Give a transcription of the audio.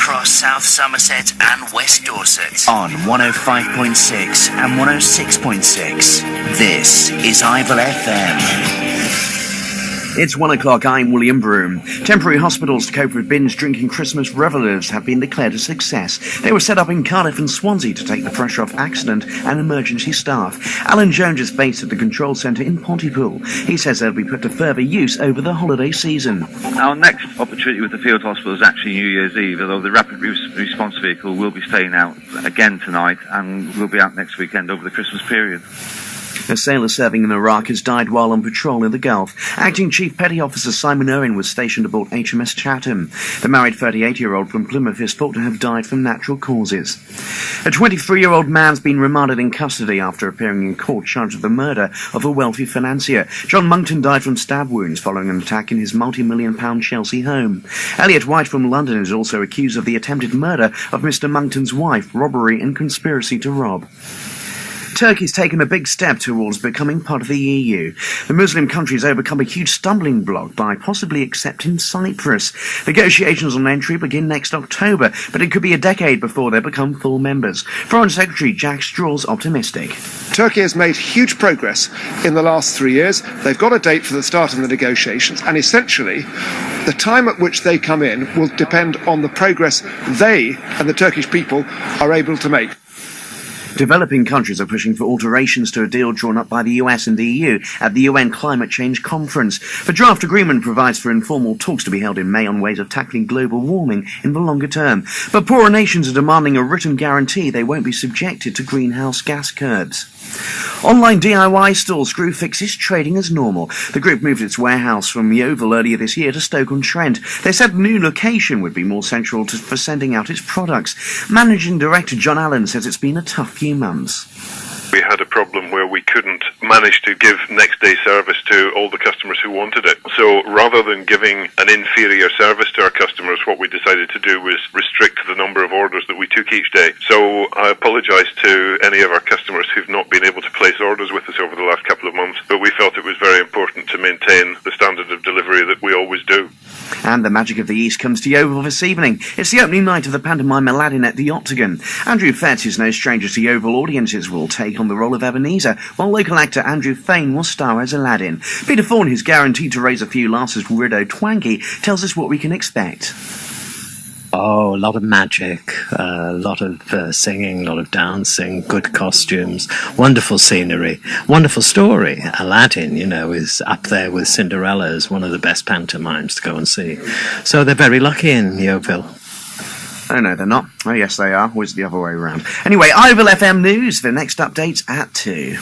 across South Somerset and West Dorset on 105.6 and 106.6. This is Ivel FM. It's 1 o'clock, I'm William Broom. Temporary hospitals to cope with binge drinking Christmas revellers have been declared a success. They were set up in Cardiff and Swansea to take the pressure off accident and emergency staff. Alan Jones is based at the control centre in Pontypool. He says they'll be put to further use over the holiday season. Our next opportunity with the field hospital is actually New Year's Eve, although the rapid response vehicle will be staying out again tonight and will be out next weekend over the Christmas period. A sailor serving in Iraq has died while on patrol in the Gulf. Acting Chief Petty Officer Simon Owen was stationed aboard HMS Chatham. The married 38-year-old from Plymouth is thought to have died from natural causes. A 23-year-old man's been remanded in custody after appearing in court charged with the murder of a wealthy financier. John Monckton died from stab wounds following an attack in his multi-million-pound Chelsea home. Elliot White from London is also accused of the attempted murder of Mr. Monckton's wife, robbery and conspiracy to rob. Turkey's taken a big step towards becoming part of the EU. The Muslim country has overcome a huge stumbling block by possibly accepting Cyprus. Negotiations on entry begin next October, but it could be a decade before they become full members. Foreign Secretary Jack Straw's optimistic. Turkey has made huge progress in the last 3 years. They've got a date for the start of the negotiations, and essentially the time at which they come in will depend on the progress they and the Turkish people are able to make. Developing countries are pushing for alterations to a deal drawn up by the US and the EU at the UN Climate Change Conference. The draft agreement provides for informal talks to be held in May on ways of tackling global warming in the longer term. But poorer nations are demanding a written guarantee they won't be subjected to greenhouse gas curbs. Online DIY store Screwfix is trading as normal. The group moved its warehouse from Yeovil earlier this year to Stoke-on-Trent. They said the new location would be more central for sending out its products. Managing Director John Allen says it's been a tough few months. We had a problem where we couldn't manage to give next day service to all the customers who wanted it. So rather than giving an inferior service to our customers, what we decided to do was restrict the number of orders that we took each day. So I apologise to any of our customers who've not been able to place orders with us over the last couple of months, but we felt it was very important to maintain the standard of delivery that we always do. And the magic of the East comes to Yeovil this evening. It's the opening night of the pantomime Aladdin at the Octagon. Andrew Fett, who's no stranger to Yeovil audiences, will take on the role of Ebenezer, while local actor Andrew Fain will star as Aladdin. Peter Thorne, who's guaranteed to raise a few laughs as Widow Twanky, tells us what we can expect. Oh, a lot of magic, a lot of singing, a lot of dancing, good costumes, wonderful scenery, wonderful story. Aladdin, is up there with Cinderella as one of the best pantomimes to go and see. So they're very lucky in Yeovil. Oh, no, they're not. Oh, yes, they are. Or is it the other way around? Anyway, Ivel FM News. The next update's at 2.